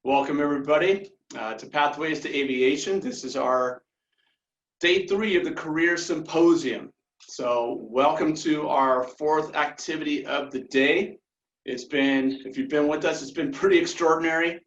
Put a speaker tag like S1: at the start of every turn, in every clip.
S1: Welcome everybody to Pathways to Aviation. This is our day 3 of the Career Symposium. So welcome to our 4th activity of the day. It's been, if you've been with us, it's been pretty extraordinary,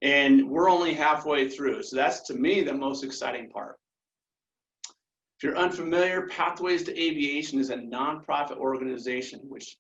S1: and we're only halfway through. So that's, to me, the most exciting part. If you're unfamiliar, Pathways to Aviation is a nonprofit organization which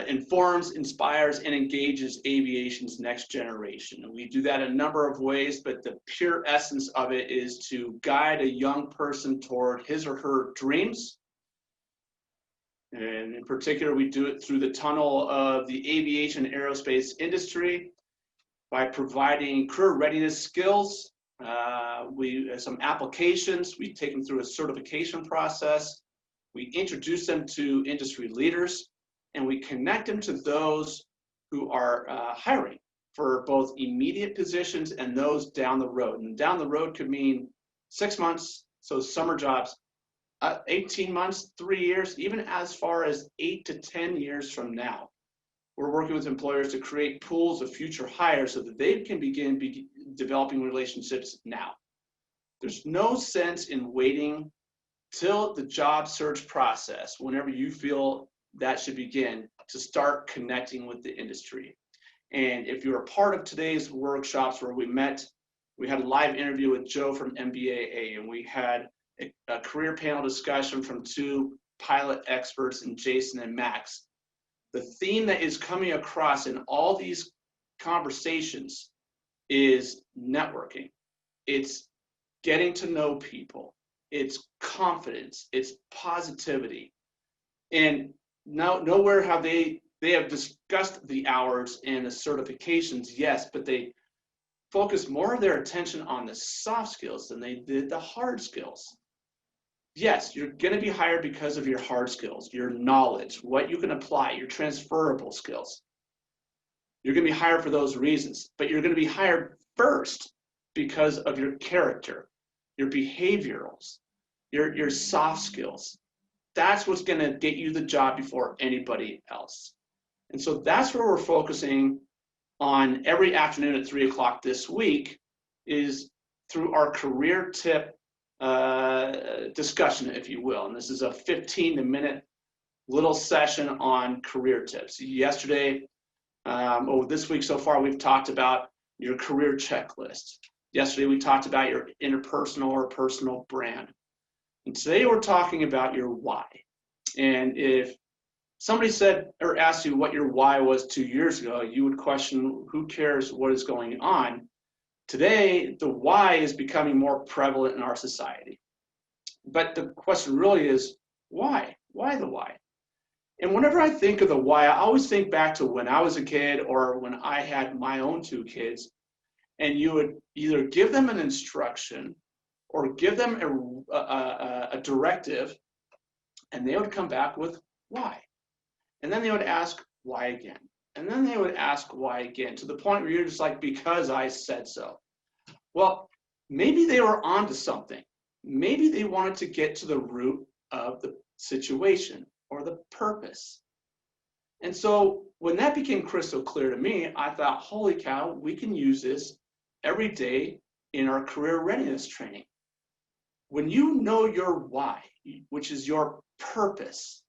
S1: informs, inspires, and engages aviation's next generation. And we do that in a number of ways, but the pure essence of it is to guide a young person toward his or her dreams. And in particular, we do it through the tunnel of the aviation aerospace industry by providing career readiness skills. Some applications, we take them through a certification process. We introduce them to industry leaders, and we connect them to those who are hiring for both immediate positions and those down the road. And down the road could mean 6 months, so summer jobs, 18 months, 3 years, even as far as 8 to 10 years from now. We're working with employers to create pools of future hires so that they can begin developing relationships now. There's no sense in waiting till the job search process, whenever you feel that should begin, to start connecting with the industry. And if you're a part of today's workshops where we had a live interview with Joe from MBAA, and we had a career panel discussion from 2 pilot experts in Jason and Max. The theme that is coming across in all these conversations is networking. It's getting to know people. It's confidence. It's positivity. And nowhere have they have discussed the hours and the certifications, yes, but they focus more of their attention on the soft skills than they did the hard skills. Yes, you're going to be hired because of your hard skills, your knowledge, what you can apply, your transferable skills. You're going to be hired for those reasons, but you're going to be hired first because of your character, your behaviorals, your soft skills. That's what's going to get you the job before anybody else. And so that's where we're focusing on every afternoon at 3 o'clock this week, is through our career tip discussion, if you will. And this is a 15-minute little session on career tips. Yesterday, this week so far, we've talked about your career checklist. Yesterday, we talked about your interpersonal or personal brand. And today we're talking about your why. And if somebody said or asked you what your why was 2 years ago, you would question, who cares what is going on? Today, the why is becoming more prevalent in our society. But the question really is, why? Why the why? And whenever I think of the why, I always think back to when I was a kid or when I had my own 2 kids, and you would either give them an instruction or give them a directive, and they would come back with why. And then they would ask why again. And then they would ask why again, to the point where you're just like, because I said so. Well, maybe they were onto something. Maybe they wanted to get to the root of the situation or the purpose. And so when that became crystal clear to me, I thought, holy cow, we can use this every day in our career readiness training. When you know your why, which is your purpose,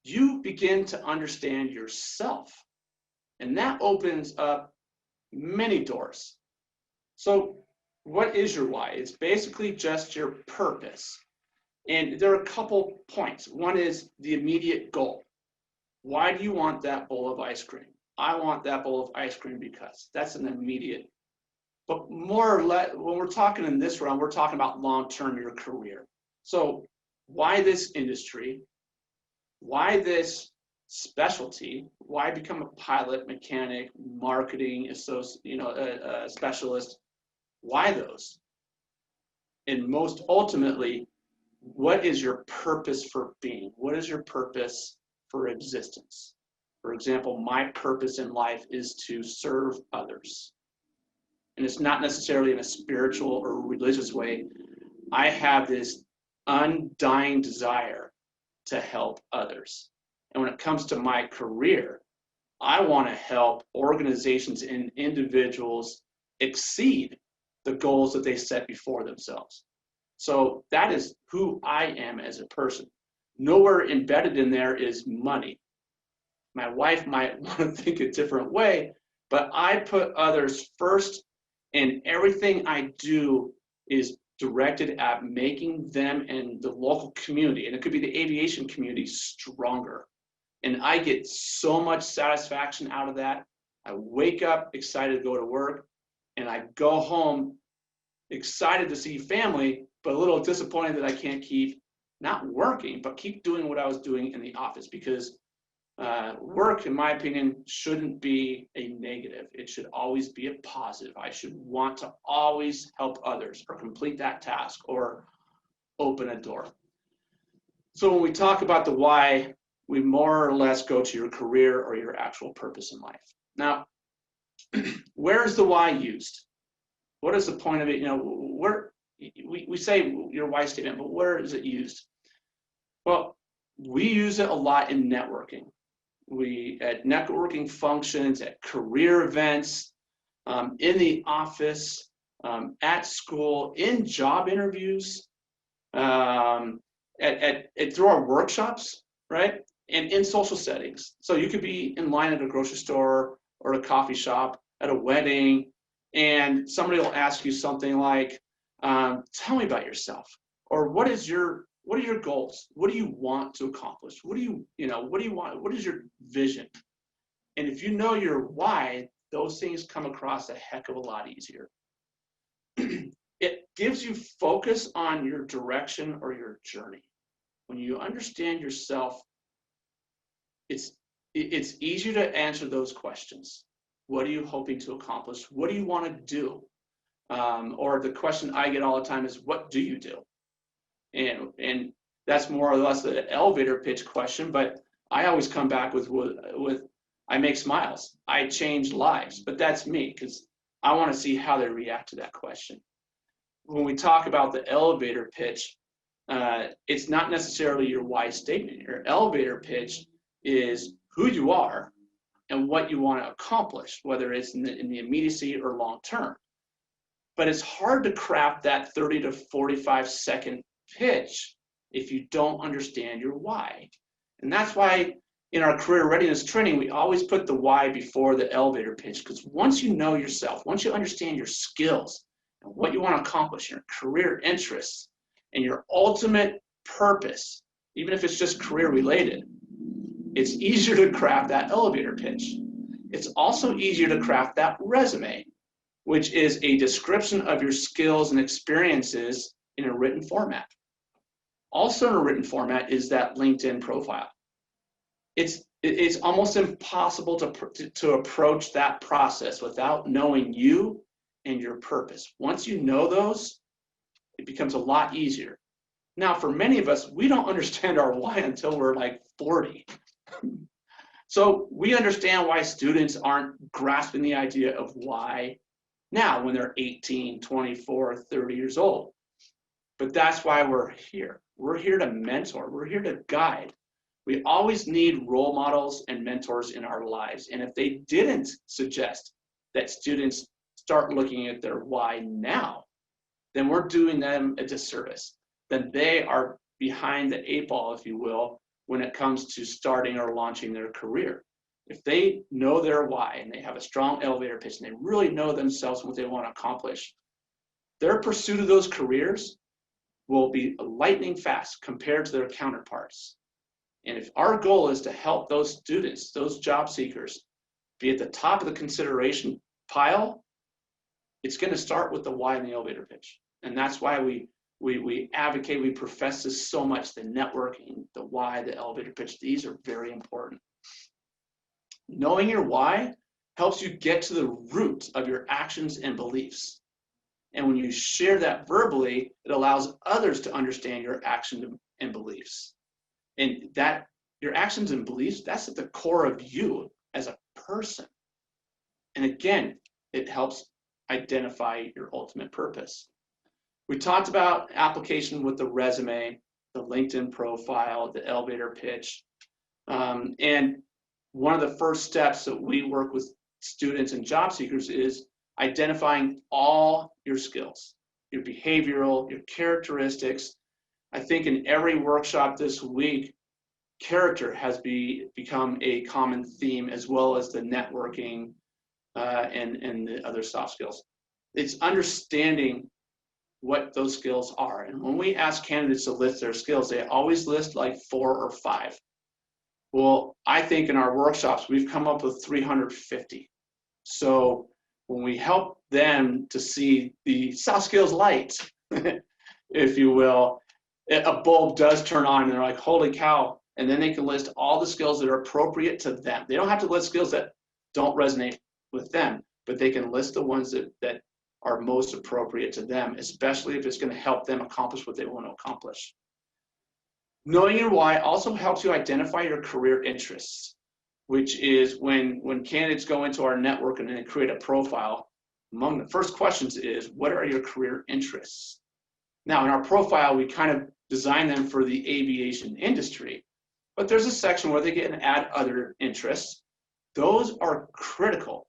S1: you begin to understand yourself. And that opens up many doors. So what is your why? It's basically just your purpose. And there are a couple points. One is the immediate goal. Why do you want that bowl of ice cream? I want that bowl of ice cream because that's an immediate. But more or less, when we're talking in this round, we're talking about long-term, your career. So why this industry? Why this specialty? Why become a pilot, mechanic, marketing, specialist? Why those? And most ultimately, what is your purpose for being? What is your purpose for existence? For example, my purpose in life is to serve others. And it's not necessarily in a spiritual or religious way. I have this undying desire to help others. And when it comes to my career, I want to help organizations and individuals exceed the goals that they set before themselves. So that is who I am as a person. Nowhere embedded in there is money. My wife might want to think a different way, but I put others first, and everything I do is directed at making them and the local community, and it could be the aviation community, stronger. And I get so much satisfaction out of that. I wake up excited to go to work, and I go home excited to see family, but a little disappointed that I can't keep not working, but keep doing what I was doing in the office, because work, in my opinion, shouldn't be a negative. It should always be a positive. I should want to always help others or complete that task or open a door. So when we talk about the why, we more or less go to your career or your actual purpose in life. Now, where is the why used? What is the point of it? You know, where we say your why statement, but where is it used? Well, we use it a lot in networking. At networking functions, at career events, in the office, at school, in job interviews, through our workshops, right? And in social settings. So you could be in line at a grocery store or a coffee shop, at a wedding, and somebody will ask you something like, tell me about yourself, or what are your goals? What do you want to accomplish? What do you want? What is your vision? And if you know your why, those things come across a heck of a lot easier. It gives you focus on your direction or your journey. When you understand yourself, it's easier to answer those questions. What are you hoping to accomplish? What do you want to do? Or the question I get all the time is, what do you do? And that's more or less an elevator pitch question, but I always come back with I make smiles, I change lives, but that's me, because I want to see how they react to that question. When we talk about the elevator pitch, it's not necessarily your why statement. Your elevator pitch is who you are and what you want to accomplish, whether it's in the immediacy or long term. But it's hard to craft that 30 to 45 second pitch if you don't understand your why. And that's why in our career readiness training, we always put the why before the elevator pitch, because once you know yourself, once you understand your skills and what you want to accomplish, your career interests and your ultimate purpose, even if it's just career related, it's easier to craft that elevator pitch. It's also easier to craft that resume, which is a description of your skills and experiences in a written format. Also in a written format is that LinkedIn profile. It's almost impossible to approach that process without knowing you and your purpose. Once you know those, it becomes a lot easier. Now, for many of us, we don't understand our why until we're like 40. So we understand why students aren't grasping the idea of why now when they're 18, 24, 30 years old. But that's why we're here. We're here to mentor. We're here to guide. We always need role models and mentors in our lives. And if they didn't suggest that students start looking at their why now, then we're doing them a disservice. Then they are behind the 8 ball, if you will, when it comes to starting or launching their career. If they know their why and they have a strong elevator pitch and they really know themselves and what they want to accomplish, their pursuit of those careers will be lightning fast compared to their counterparts. And if our goal is to help those students, those job seekers, be at the top of the consideration pile, it's going to start with the why in the elevator pitch. And that's why we advocate, we profess this so much, the networking, the why, the elevator pitch. These are very important. Knowing your why helps you get to the root of your actions and beliefs. And when you share that verbally, it allows others to understand your actions and beliefs. And that your actions and beliefs, that's at the core of you as a person. And again, it helps identify your ultimate purpose. We talked about application with the resume, the LinkedIn profile, the elevator pitch. And one of the first steps that we work with students and job seekers is identifying all your skills, your behavioral, your characteristics. I think in every workshop this week, character has become a common theme, as well as the networking and the other soft skills. It's understanding what those skills are. And when we ask candidates to list their skills, they always list like 4 or 5. Well, I think in our workshops, we've come up with 350. So when we help them to see the soft skills light, if you will, a bulb does turn on and they're like, holy cow. And then they can list all the skills that are appropriate to them. They don't have to list skills that don't resonate with them, but they can list the ones that are most appropriate to them, especially if it's going to help them accomplish what they want to accomplish. Knowing your why also helps you identify your career interests, which is when candidates go into our network and they create a profile, among the first questions is, what are your career interests? Now, in our profile, we kind of design them for the aviation industry, but there's a section where they can add other interests. Those are critical.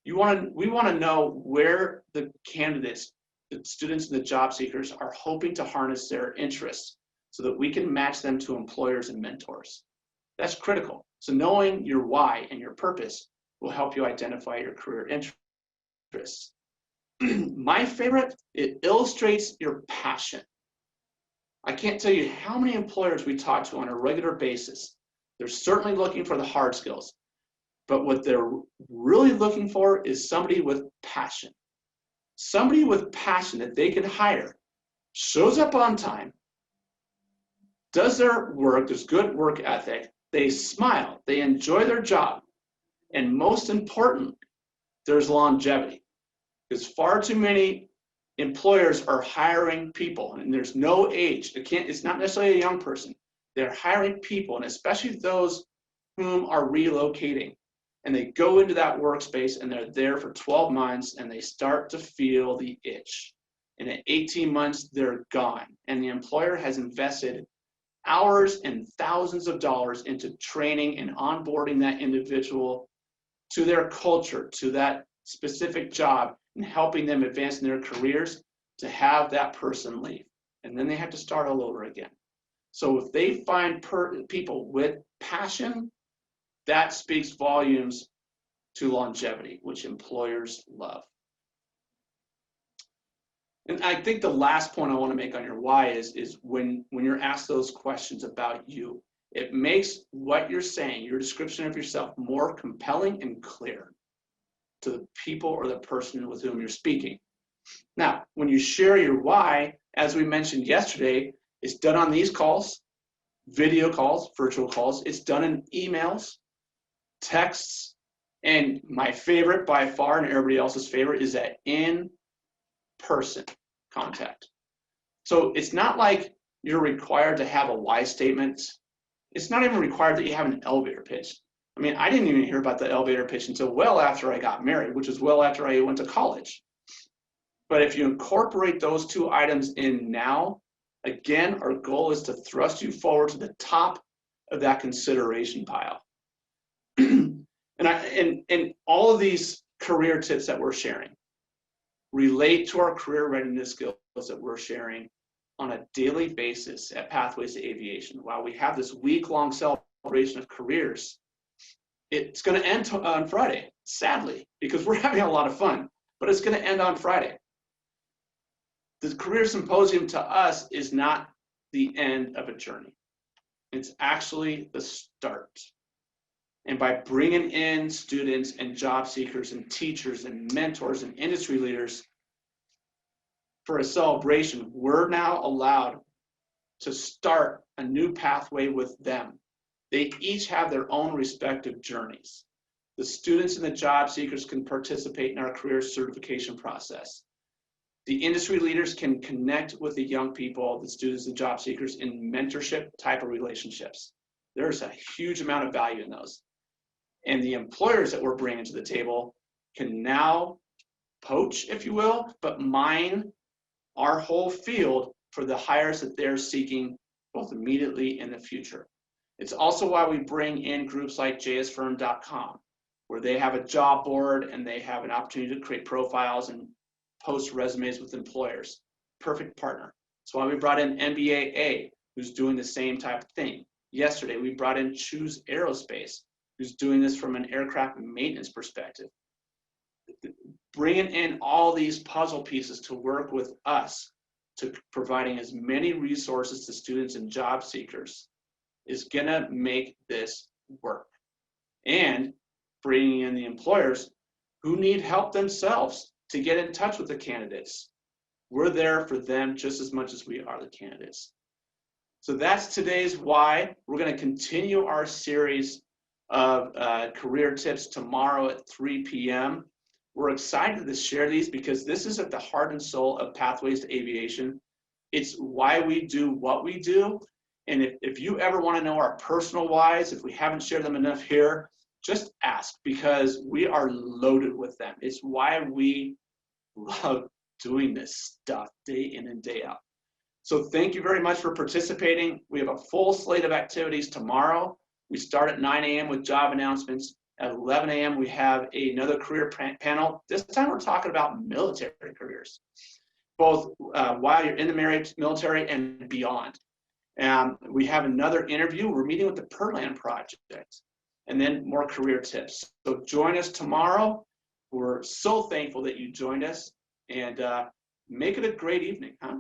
S1: We want to know where the candidates, the students and the job seekers are hoping to harness their interests so that we can match them to employers and mentors. That's critical. So knowing your why and your purpose will help you identify your career interests. My favorite, it illustrates your passion. I can't tell you how many employers we talk to on a regular basis. They're certainly looking for the hard skills, but what they're really looking for is somebody with passion. Somebody with passion that they can hire, shows up on time, does their work, there's good work ethic, they smile, they enjoy their job, and most important, there's longevity. Because far too many employers are hiring people, and there's no age. It's not necessarily a young person. They're hiring people, and especially those whom are relocating. And they go into that workspace and they're there for 12 months and they start to feel the itch. And at 18 months, they're gone. And the employer has invested hours and thousands of dollars into training and onboarding that individual to their culture, to that specific job, and helping them advance in their careers, to have that person leave. And then they have to start all over again. So if they find people with passion, that speaks volumes to longevity, which employers love. And I think the last point I want to make on your why is when you're asked those questions about you, it makes what you're saying, your description of yourself, more compelling and clear to the people or the person with whom you're speaking. Now, when you share your why, as we mentioned yesterday, it's done on these calls, video calls, virtual calls. It's done in emails, texts, and my favorite by far, and everybody else's favorite, is that in-person contact. So it's not like you're required to have a why statement. It's not even required that you have an elevator pitch. I mean, I didn't even hear about the elevator pitch until well after I got married, which is well after I went to college. But if you incorporate those 2 items in now, again, our goal is to thrust you forward to the top of that consideration pile. And all of these career tips that we're sharing relate to our career readiness skills that we're sharing on a daily basis at Pathways to Aviation. While we have this week-long celebration of careers, it's going to end on Friday, sadly, because we're having a lot of fun, but it's going to end on Friday. The Career Symposium to us is not the end of a journey. It's actually the start. And by bringing in students and job seekers and teachers and mentors and industry leaders for a celebration, we're now allowed to start a new pathway with them. They each have their own respective journeys. The students and the job seekers can participate in our career certification process. The industry leaders can connect with the young people, the students and job seekers, in mentorship type of relationships. There's a huge amount of value in those. And the employers that we're bringing to the table can now poach, if you will, but mine our whole field for the hires that they're seeking both immediately and in the future. It's also why we bring in groups like jsfirm.com, where they have a job board and they have an opportunity to create profiles and post resumes with employers. Perfect partner. That's why we brought in MBAA, who's doing the same type of thing. Yesterday, we brought in Choose Aerospace, who's doing this from an aircraft maintenance perspective. Bringing in all these puzzle pieces to work with us to providing as many resources to students and job seekers is gonna make this work. And bringing in the employers who need help themselves to get in touch with the candidates. We're there for them just as much as we are the candidates. So that's today's why. We're gonna continue our series of career tips tomorrow at 3 p.m. We're excited to share these because this is at the heart and soul of Pathways to Aviation. It's why we do what we do. And if you ever want to know our personal whys, if we haven't shared them enough here, just ask, because we are loaded with them. It's why we love doing this stuff day in and day out. So thank you very much for participating. We have a full slate of activities tomorrow. We start at 9 a.m. with job announcements. At 11 a.m. we have another career panel. This time we're talking about military careers, both while you're in the military and beyond. We have another interview. We're meeting with the Perland Project, and then more career tips. So join us tomorrow. We're so thankful that you joined us, and make it a great evening, huh?